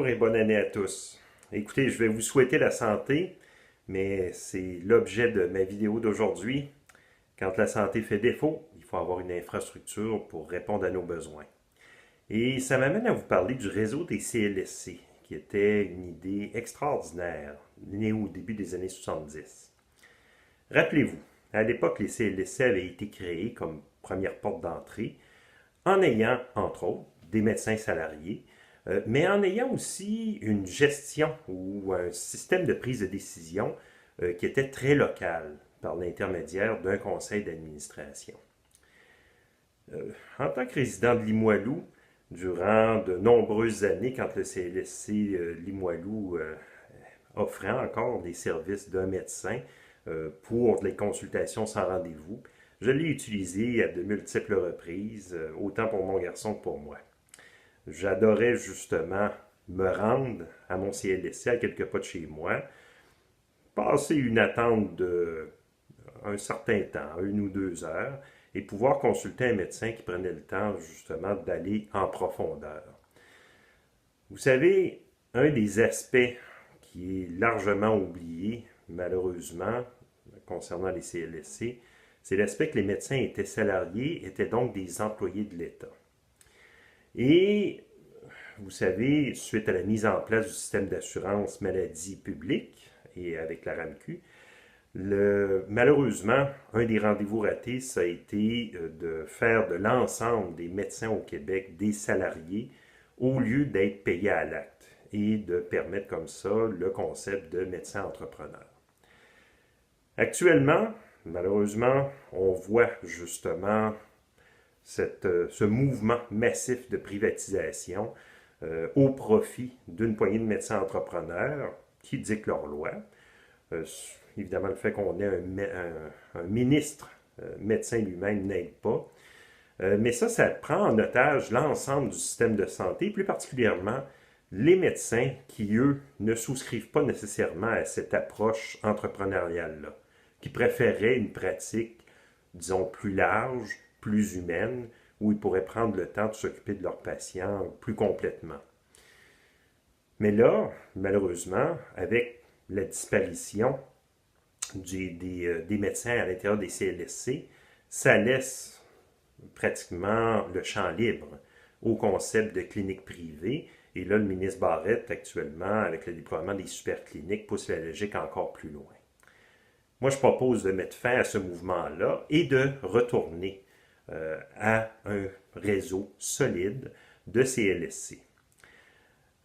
Bonjour et bonne année à tous. Écoutez, je vais vous souhaiter la santé, mais c'est l'objet de ma vidéo d'aujourd'hui. Quand la santé fait défaut, il faut avoir une infrastructure pour répondre à nos besoins. Et ça m'amène à vous parler du réseau des CLSC, qui était une idée extraordinaire, née au début des années 70. Rappelez-vous, à l'époque, les CLSC avaient été créés comme première porte d'entrée en ayant, entre autres, des médecins salariés, mais en ayant aussi une gestion ou un système de prise de décision qui était très local par l'intermédiaire d'un conseil d'administration. En tant que résident de Limoilou, durant de nombreuses années, quand le CLSC Limoilou offrait encore des services d'un médecin pour les consultations sans rendez-vous, je l'ai utilisé à de multiples reprises, autant pour mon garçon que pour moi. J'adorais justement me rendre à mon CLSC à quelques pas de chez moi, passer une attente de un certain temps, 1 ou 2 heures, et pouvoir consulter un médecin qui prenait le temps justement d'aller en profondeur. Vous savez, un des aspects qui est largement oublié, malheureusement, concernant les CLSC, c'est l'aspect que les médecins étaient salariés, étaient donc des employés de l'État. Et vous savez, suite à la mise en place du système d'assurance maladie publique et avec la RAMQ, malheureusement, un des rendez-vous ratés, ça a été de faire de l'ensemble des médecins au Québec des salariés au lieu d'être payés à l'acte et de permettre comme ça le concept de médecin entrepreneur. Actuellement, malheureusement, on voit justement ce mouvement massif de privatisation au profit d'une poignée de médecins entrepreneurs qui dictent leurs lois. Évidemment, le fait qu'on ait un ministre médecin lui-même n'aide pas. Mais ça prend en otage l'ensemble du système de santé, plus particulièrement les médecins qui, eux, ne souscrivent pas nécessairement à cette approche entrepreneuriale-là, qui préféraient une pratique, disons, plus large, plus humaine, où ils pourraient prendre le temps de s'occuper de leurs patients plus complètement. Mais là, malheureusement, avec la disparition des médecins à l'intérieur des CLSC, ça laisse pratiquement le champ libre au concept de clinique privée. Et là, le ministre Barrette, actuellement, avec le déploiement des supercliniques, pousse la logique encore plus loin. Moi, je propose de mettre fin à ce mouvement-là et de retourner à un réseau solide de CLSC.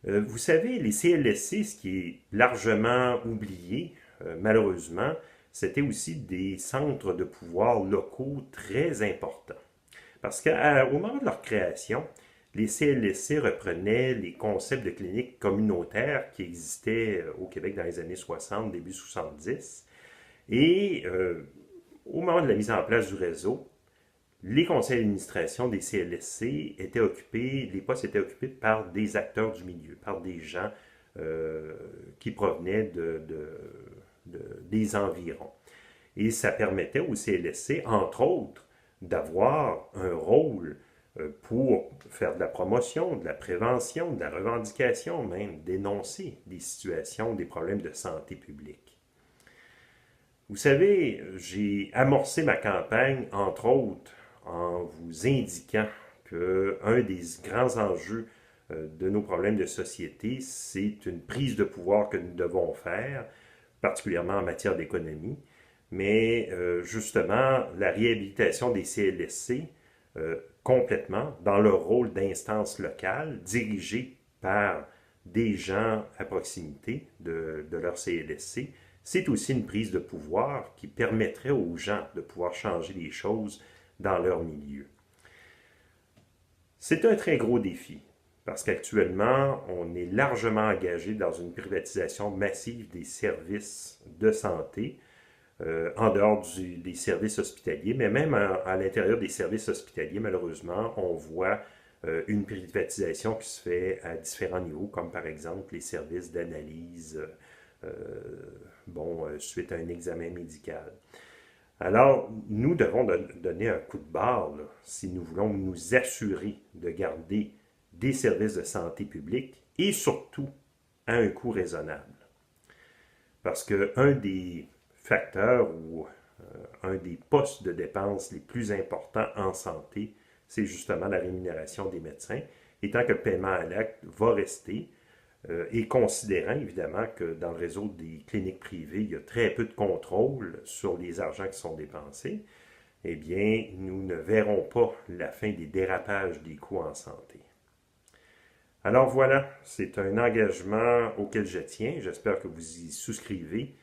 Vous savez, les CLSC, ce qui est largement oublié, malheureusement, c'était aussi des centres de pouvoir locaux très importants. Parce qu'au moment de leur création, les CLSC reprenaient les concepts de cliniques communautaires qui existaient au Québec dans les années 60, début 70. Et au moment de la mise en place du réseau, les conseils d'administration des CLSC étaient occupés, les postes étaient occupés par des acteurs du milieu, par des gens qui provenaient des environs. Et ça permettait aux CLSC, entre autres, d'avoir un rôle pour faire de la promotion, de la prévention, de la revendication, même dénoncer des situations, des problèmes de santé publique. Vous savez, j'ai amorcé ma campagne, entre autres, en vous indiquant qu'un des grands enjeux de nos problèmes de société, c'est une prise de pouvoir que nous devons faire, particulièrement en matière d'économie, mais justement la réhabilitation des CLSC complètement dans leur rôle d'instance locale, dirigée par des gens à proximité de leur CLSC, c'est aussi une prise de pouvoir qui permettrait aux gens de pouvoir changer les choses dans leur milieu. C'est un très gros défi, parce qu'actuellement, on est largement engagé dans une privatisation massive des services de santé, en dehors des services hospitaliers, mais même à l'intérieur des services hospitaliers, malheureusement, on voit une privatisation qui se fait à différents niveaux, comme par exemple les services d'analyse, suite à un examen médical. Alors, nous devons donner un coup de barre là, si nous voulons nous assurer de garder des services de santé publique et surtout à un coût raisonnable. Parce qu'un des facteurs ou un des postes de dépenses les plus importants en santé, c'est justement la rémunération des médecins, et tant que le paiement à l'acte va rester, et considérant évidemment que dans le réseau des cliniques privées, il y a très peu de contrôle sur les argents qui sont dépensés, eh bien, nous ne verrons pas la fin des dérapages des coûts en santé. Alors voilà, c'est un engagement auquel je tiens. J'espère que vous y souscrivez,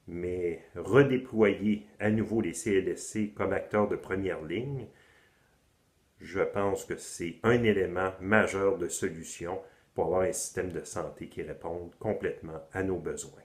mais redéployer à nouveau les CLSC comme acteurs de première ligne, je pense que c'est un élément majeur de solution pour avoir un système de santé qui réponde complètement à nos besoins.